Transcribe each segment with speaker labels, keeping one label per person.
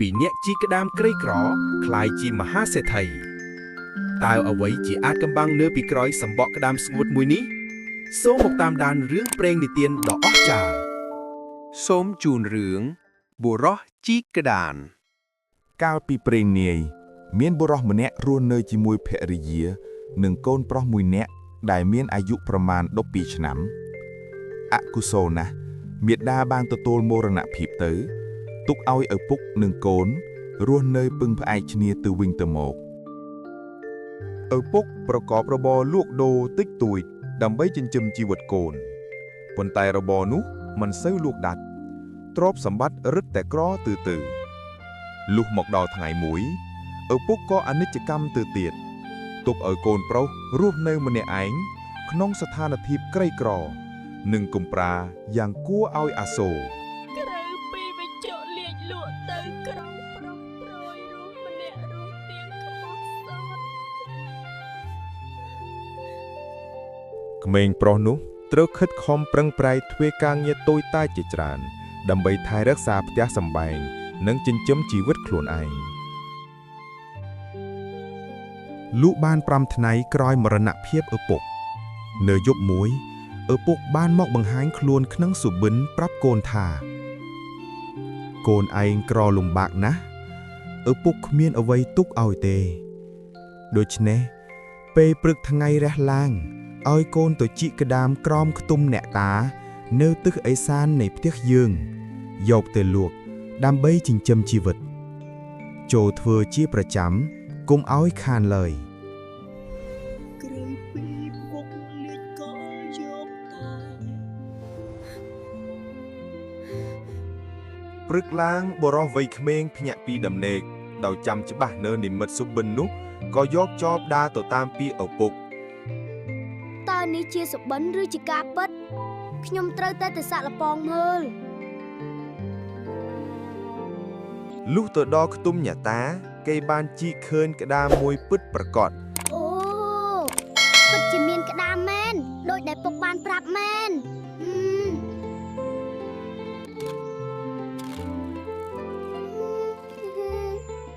Speaker 1: ពីអ្នកជីក្តាមក្រីក្រคล้ายជាមហាសេដ្ឋីតើអ្វីជាអាចកំបាំងនៅពីក្រោយសម្បកក្តាមស្ងួតមួយនេះសូមមកតាមដានរឿងព្រេងនិទានដ៏អស្ចារ្យ
Speaker 2: សូមជូនរឿងបុរសជីកក្ដាន
Speaker 3: កាលពីព្រេងនាយមានបុរសម្នាក់រស់នៅជាមួយភរិយានិងកូនប្រុសមួយនាក់ដែលមានអាយុប្រមាណ12ឆ្នាំអកុសលណាស់មាតាបានទទួលមរណភាពទៅទុកឲ្យឪពុកនិងកូនរស់នៅពឹងផ្អែកគ្នាទៅវិញទៅមកឪពុកប្រកបរបរលក់ដូរតិចតួចដើម្បីចិញ្ចឹមជីវិតកូនប៉ុន្តែរបរនោះមិនសូវលក់ដាច់ទ្រព្យសម្បត្តិរឹតតែក្រទៅលុះមកដល់ថ្ងៃមួយឪពុកក៏អនិច្ចកម្មទៅទៀតទុកឲ្យកូនប្រុសរស់នៅម្នាក់ឯងក្នុងស្ថានភាពក្រីក្រនិងកំព្រាយ៉ាងគួរឲ្យអាសូរ
Speaker 4: ក្រៅពីបញ្ចុះលាជលក់ទៅក្រៅប្រុសប្រយរស់ម្នាក់រស់ទៀងខ្មោះសត
Speaker 3: ក្មេងប្រុសនោះត្រូវខិតខំប្រឹងប្រែងធ្វើការងារតូចតាចជាច្រើនដើម្បីថែរក្សាផ្ទះសម្បែងនិងចិញ្ចឹមជីវិតខ្លួនឯងលុះបាន5ថ្ងៃក្រោយមរណភាពឪពុកនៅយប់មួយឪពុកបានមកបង្ហាញខ្លួនក្នុងសុបិនប្រាប់កូនថាកូនឯងក្រលំបាកណាស់ឪពុកគ្មានអ្វីទុកឲ្យទេដូច្នេះពេលព្រឹកថ្ងៃរះឡើងឲ្យកូនទៅជីកក្តាមក្រោមខ្ទមអ្នកតានៅទិសឦសាននៃផ្ទះយើងយកទៅលក់ដើម្បីចិញ្ចឹមជីវិតចូលធ្វើជាប្រចាំកុំឲ្យខានឡើយ
Speaker 4: ក្រៅពីពុកលាជក៏យកតែ
Speaker 3: ព្រឹកឡើងបុរសវ័យក្មេងភ្ញាក់ពីដំណេកដោយចាំច្បាស់នៅនិមិត្តសុបិននោះក៏យកចបដើរទៅតាមពីឪពុក
Speaker 5: តើនេះជាសុបិនឬជាការពិតខ្ញុំត្រូវតែសាកល្បងមើល
Speaker 3: លុះទៅដល់ខ្ទមញាតាគេបានជីកឃើញក្តាមមួយពិតប្រាកដ
Speaker 5: អូពិតជាមានក្តាមមែនដូចដែលពុកបានប្រាប់មែន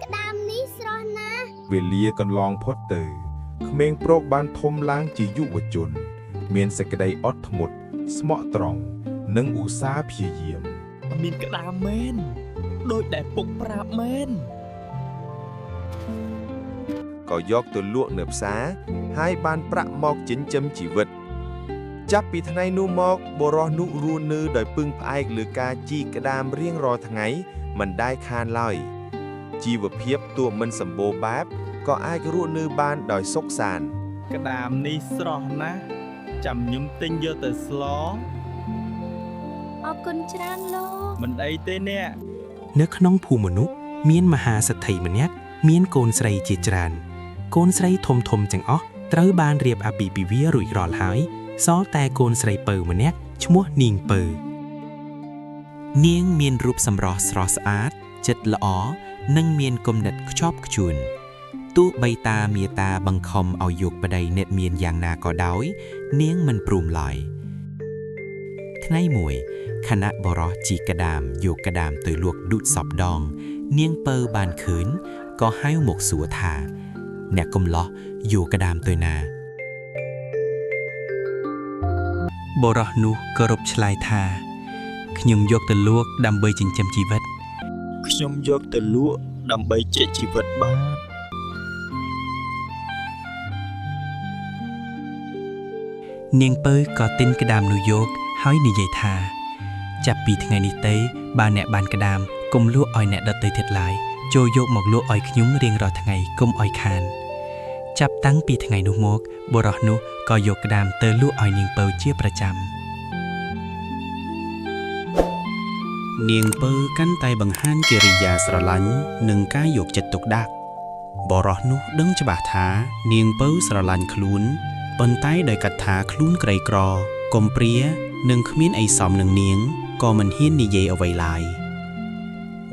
Speaker 5: ក្តាមនេះស្រស់ណាស់
Speaker 3: វេលាកន្លងផុតទៅក្មេងប្រុសបានធំឡើងជាយុវជនមានសេចក្តីអត់ធ្មត់ស្មោះត្រង់និងឧស្សាហ៍ព្យាយាម
Speaker 6: មានក្តាមមែនដូចដែលពុកប្រាប់មែន
Speaker 3: ក៏យកទៅលក់នៅផ្សារហើយបានប្រាក់មកចិញ្ចឹមជីវិតចាប់ពីថ្ងៃនោះមកបុរសនោះរស់នៅដោយពឹងផ្អែកលើការជីកក្តាមរៀងរាល់ថ្ងៃមិនដែលខានឡើយជីវភាពទោះមិនសម្បូរបែបក៏អាចរស់នៅបានដោយសុខសាន្ត
Speaker 6: ក្តាមនេះស្រស់ណាស់ចាំខ្ញុំទិញយកទៅស្ល
Speaker 5: អរគុណច្រើនលោក
Speaker 6: មិនអីទេអ្នក
Speaker 7: នៅក្នុងភូមិនោះមានមហាសេដ្ឋីម្នាក់មានកូនស្រីជាច្រើនកូនស្រីធំទាំងអស់ត្រូវបានរៀបអាពាហ៍ពិពាហ៍រួចរាល់ហើយសល់តែកូនស្រីពៅម្នាក់ឈ្មោះនាងពៅនាងមានរូបសម្រស់ស្រស់ស្អាតចិត្តល្អនិងមានគំនិតខ្ជាប់ខ្ជួនទោះបីតាមាតាបង្ខំឲ្យយកប្តីអ្នកមានយ៉ាងណាក៏ដោយនាងមិនព្រមឡើយថ្ងៃមួយខណៈបរោះជីកក្តាមយកក្តាមទៅលក់ឌូចសពដងនាងពៅបានឃើញក៏ហៅមកសួរថាអ្នកកំឡោះយកក្តាមទៅណាបរោះនោះក៏រົບឆ្លើយថាខ្ញុំយកទៅលក់ដើម្បីចិញ្ចឹមជីវិត
Speaker 6: ខ្ញុំយកទៅលក់ដើម្បីជាជីវិតបាទ
Speaker 7: នាងពៅក៏ទិញក្តាមនោះយកហើយនិយាយថាចាប់ពីថ្ងៃនេះទៅបើអ្នកបានក្តាមកុំលក់ឲ្យអ្នកដទៃទៀតឡើយចូលយកមកលក់ឲ្យខ្ញុំរៀងរាល់ថ្ងៃកុំឲ្យខានចាប់តាំងពីថ្ងៃនោះមកបុរសនោះក៏យកក្តាមទៅលក់ឲ្យនាងពៅជាប្រចាំនាងពៅកាន់តែបង្ហាញកិរិយាស្រឡាញ់និងការយកចិត្តទុកដាក់បុរសនោះដឹងច្បាស់ថានាងពៅស្រឡាញ់ខ្លួនប៉ុន្តែដោយកាត់ថាខ្លួនក្រីក្រកុំព្រានិងគ្មានអីសមនឹងនាងក៏មិនហ៊ាននិយាយអ្វីឡើយ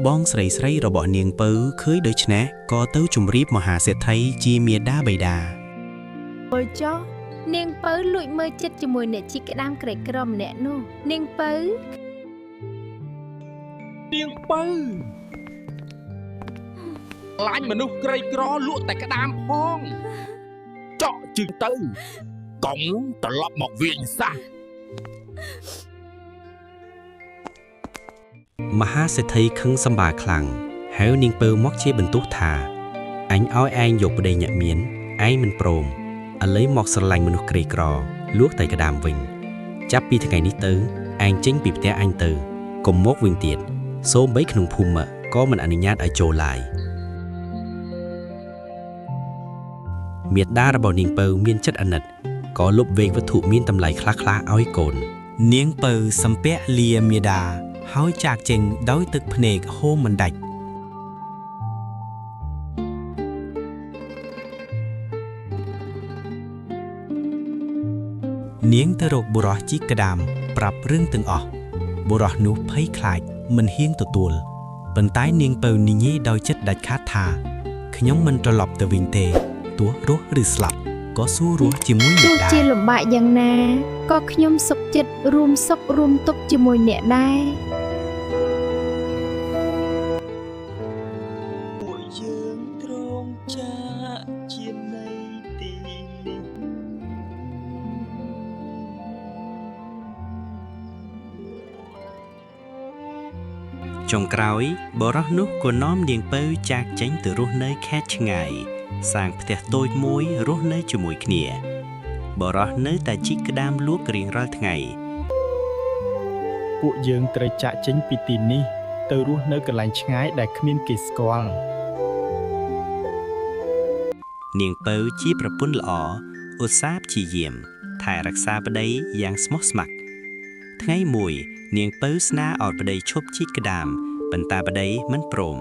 Speaker 7: បងស្រីរបស់នាងពៅឃើញដូច្នេះក៏ទៅជម្រាបមហាសេដ្ឋីជាមាតាបិតា
Speaker 5: មើលចុះនាងពៅលួចមើលចិត្តជាមួយអ្នកជីកក្តាមក្រីក្រម្នាក់នោះនាងពៅ
Speaker 6: នាងពៅ ឡាញ់មនុស្សក្រីក្រលក់តែក្តាមផងចកជើងទៅកុំត្រឡប់មកវិញសោះ
Speaker 7: មហាសេដ្ឋីខឹងសម្បាខ្លាំងហើយនាងពៅមកជាបន្ទោសថាអញឲ្យឯងយកប្តីអ្នកមានឯងមិនព្រមឥឡូវមកស្រឡាញ់មនុស្សក្រីក្រលក់តែក្តាមវិញចាប់ពីថ្ងៃនេះទៅឯងចេញពីផ្ទះអញទៅកុំមកវិញទៀតសូម្បីក្នុងភូមិក៏មិនអនុញ្ញាតឲ្យចូលឡើយមេដារបស់នាងពៅមានចិត្តអាណិតក៏លុបវែកវត្ថុមានតម្លៃខ្លះៗឲ្យកូននាងពៅសំពាក់លាមេដាហើយចាកចេញដោយទឹកភ្នែកហូរមិនដាច់នាងទៅរកបុរសជីកក្តាមប្រាប់រឿងទាំងអស់បុរសនោះភ័យខ្លាចមិនហ៊ានទទួលប៉ុន្តែនាងពៅនិយាយដោយចិត្តដាច់ខាតថាខ្ញុំមិនត្រឡប់ទៅវិញទេទោះរស់ឬស្លាប់ក៏ស៊ូរស់ជាមួយអ្នកដែរ
Speaker 8: ជាលំបាកយ៉ាងណាក៏ខ្ញុំសុខចិត្តរួមសុខរួមទុក្ខជាមួយអ្នកដែរ
Speaker 6: ពួកយើងត្រងចាកជានៃទី
Speaker 7: ចុងក្រោយបរោះនោះក៏នាំនាងពៅចាកចេញទៅរស់នៅខេត្តឆ្ងាយសាងផ្ទះតូចមួយរស់នៅជាមួយគ្នាបរោះនៅតែជីកក្តាមលក់រៀងរាល់ថ្ងៃ
Speaker 6: ពួកយើងត្រូវចាកចេញពីទីនេះទៅរស់នៅកន្លែងឆ្ងាយដែលគ្មានគេស្គាល់
Speaker 7: នាងពៅជាប្រពន្ធល្អឧស្សាហ៍ព្យាយាមថែរក្សាប្តីយ៉ាងស្មោះស្ម័គ្រថ្ងៃមួយនាងពៅស្នើឲ្យប្តីឈប់ជីកក្តាមប៉ុន្តែប្តីមិនព្រម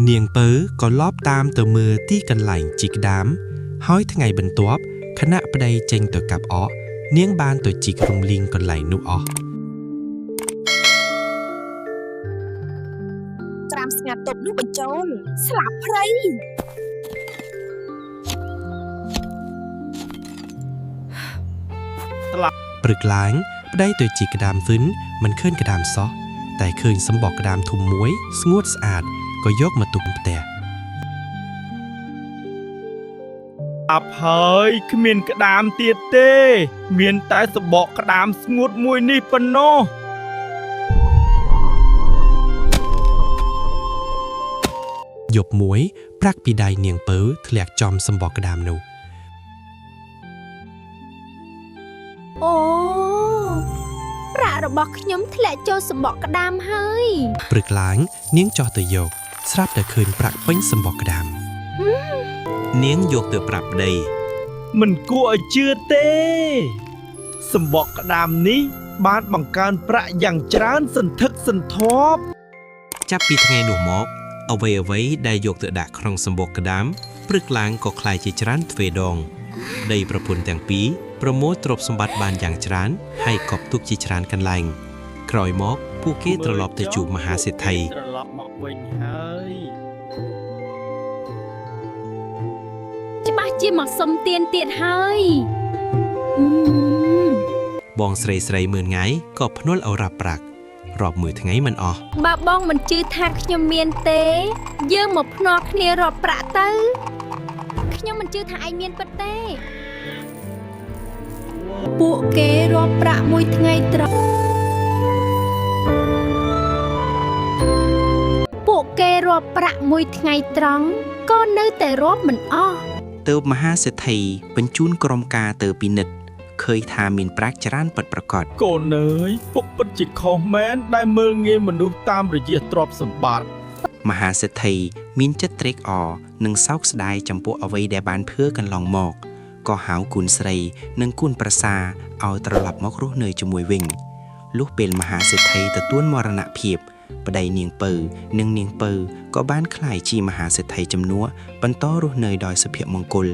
Speaker 7: នាងពៅក៏លបតាមទៅមើលទីកន្លែងជីកក្តាមហើយថ្ងៃបន្ទាប់ខណៈប្តីចេញទៅកាប់អកនាងបានទៅជីករំលីងកន្លែងនោះអស់
Speaker 8: ត្រាំស្ងាត់ទប់នោះបញ្ចូលស្លាប់ព្រៃ
Speaker 7: ព្រឹកឡើងប្តីទៅជីកក្តាមវិញមិនឃើញក្តាមសោះតែឃើញសម្បកក្តាមធំមួយស្ងួតស្អាតក៏យកមកទុកផ្ទះ
Speaker 6: អាប់ហើយគ្មានក្តាមទៀតទេមានតែសបកក្តាមស្ងួតមួយនេះប៉ុណ្ណោះ
Speaker 7: យប់មួយប្រាក់ពីដៃនាងពៅធ្លាក់ចំសម្បកក្តាមនោះ
Speaker 8: អូប្រាក់របស់ខ្ញុំធ្លាក់ចូលសម្បកក្តាមហើយ
Speaker 7: ព្រឹកឡើងនាងចោះទៅយកស្រាប់តែឃើញប្រាក់ពេញសម្បកក្តាមនាងយកទៅប្រាប់ប្តី
Speaker 6: មិនគួរឲ្យជឿទេសម្បកក្តាមនេះបានបង្កើនប្រាក់យ៉ាងច្រើនសន្ធឹកសន្ធាប់
Speaker 7: ចាប់ពីថ្ងៃនោះមកអ្វីៗដែលយកទៅដាក់ក្នុងសម្បកក្តាមព្រឹកឡើងក៏คล้ายជាច្រើនទ្វេដងដីប្រពន្ធទាំងពីរប្រមូលទ្រព្យសម្បត្តិបានយ៉ាងច្រើនហើយកប់ទុកជាច្រើនកន្លែងក្រោយមកពួកគេត្រឡប់ទៅជួបមហាសេដ្ឋី
Speaker 6: ត្រឡប់មកវិញហើយ
Speaker 8: ច្បាស់ជាមកសុំទានទៀតហើយ
Speaker 7: បងស្រីមើលថ្ងៃក៏ភ្នាល់ឲ្យរាប់ប្រាក់រាប់មួយថ្ងៃមិនអស់
Speaker 8: បើបងមិនជឿថាខ្ញុំមានទេយើងមកភ្នាល់គ្នារាប់ប្រាក់ទៅខ្ញុំមិនជឿថាឯងមានពិតទេពួកគេរាប់ប្រាក់មួយថ្ងៃត្រង់ក៏នៅតែរាប់មិនអស់
Speaker 7: ទើបមហាសេដ្ឋីបញ្ជូនក្រុមការទៅពិនិត្យឃើញថាមានប្រាក់ច្រើនពិតប្រាកដ
Speaker 6: កូនអើយពុកពិតជាខុសមែនដែលមើលងាយមនុស្សតាមរយៈទ្រព្យសម្បត្តិ
Speaker 7: មហាសេដ្ឋីមានចិត្តត្រេកអរនិងសោកស្ដាយចំពោះអ្វីដែលបានភឿកន្លងមកក៏ហៅគុណស្រីនិងគុណប្រសាឲ្យត្រឡប់មករស់នៅជាមួយវិញលុះពេលមហាសេដ្ឋីទទួលមរណភាពប្តីនាងពៅនិងនាងពៅក៏បានក្លាយជាមហាសេដ្ឋីចំនួនបន្តរស់នៅដោយសុភមង្គល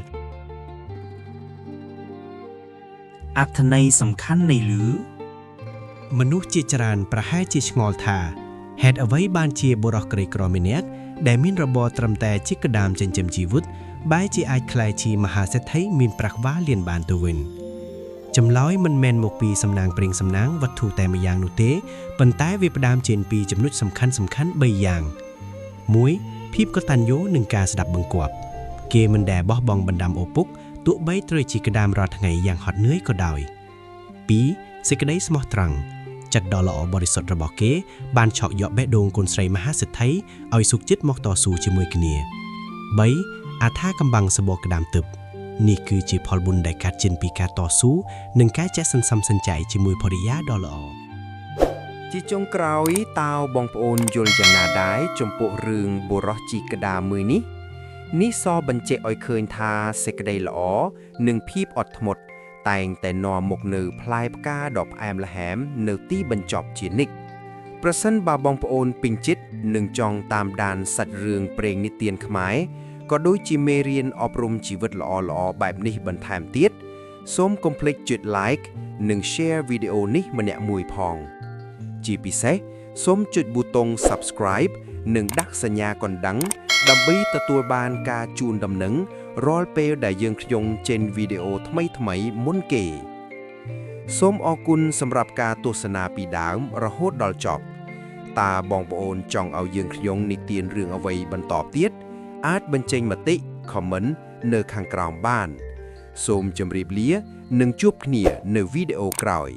Speaker 7: អត្ថន័យសំខាន់នៃឮមនុស្សជាច្រើនប្រហែលជាឆ្ងល់ថាហេតុអ្វីបានជាបុរសក្រីក្រម្នាក់ដែលមានរបរត្រឹមតែជីកក្តាមចិញ្ចឹមជីវិត បែរជាអាចក្លាយជាមហាសេដ្ឋីមានប្រាក់វាលៀនបានទៅវិញចម្លើយមិនមែនមកពីសំណាងព្រេងសំណាងវត្ថុតែម្យ៉ាងនោះទេប៉ុន្តែវាផ្ដើមចេញពីចំណុចសំខាន់ៗ3យ៉ាង 1. ភាពកតញ្ញូនិងការស្ដាប់បង្គាប់គេមិនដែលបោះបង់បណ្ដាំឪពុកទោះបីត្រូវជាក្តាមរាល់ថ្ងៃយ៉ាងហត់នឿយក៏ដោយ 2. សេចក្តីស្មោះត្រង់ចិត្តដ៏ល្អបរិសុទ្ធរបស់គេបានឆក់យកបេះដូងកូនស្រីមហាសេដ្ឋីឲ្យសុខចិត្តមកតស៊ូជាមួយគ្នា 3. អាថាកំបាំងសបកក្តាមទឹកនេះគឺជាផលបុណ្យដែលកើតចេញពីការតស៊ូនិងការចេះសន្សំសំចៃជាមួយភរិយាដ៏ល្អ
Speaker 2: ជាចុងក្រោយតើបងប្អូនយល់យ៉ាងណាដែរចំពោះរឿងបុរសជីកក្តាមមួយនេះនេះសបញ្ជាក់ឲ្យឃើញថាសេចក្តីល្អនិងភាពអត់ធ្មត់តែងតែនាំមកនៅផ្លែផ្កាដ៏ផ្អែមល្ហែមនៅទីបញ្ចប់ជានិច្ចប្រសិនបើបងប្អូនពេញចិត្តនិងចង់តាមដានសាច់រឿងព្រេងនិទានខ្មែរក៏ដូចជាមេរៀនអប់រំជីវិតល្អៗបែបនេះបន្ថែមទៀតសូមកុំភ្លេចចុច like និង share វីដេអូនេះម្នាក់មួយផងជាពិសេសសូមចុចប៊ូតុង subscribe និងដាក់សញ្ញាកណ្ដឹងដើម្បីទទួលបានការជូនដំណឹងរាល់ពេលដែលយើងខ្ញុំចេញវីដេអូថ្មីៗមុនគេសូមអរគុណសម្រាប់ការទស្សនាពីដើមរហូតដល់ចប់តើបងប្អូនចង់ឲ្យយើងខ្ញុំនិទានរឿងអ្វីបន្តទៀតអាចបញ្ចេញមតិ comment នៅខាងក្រោមបានសូមជម្រាបលានិងជួបគ្នានៅវីដេអូក្រោយ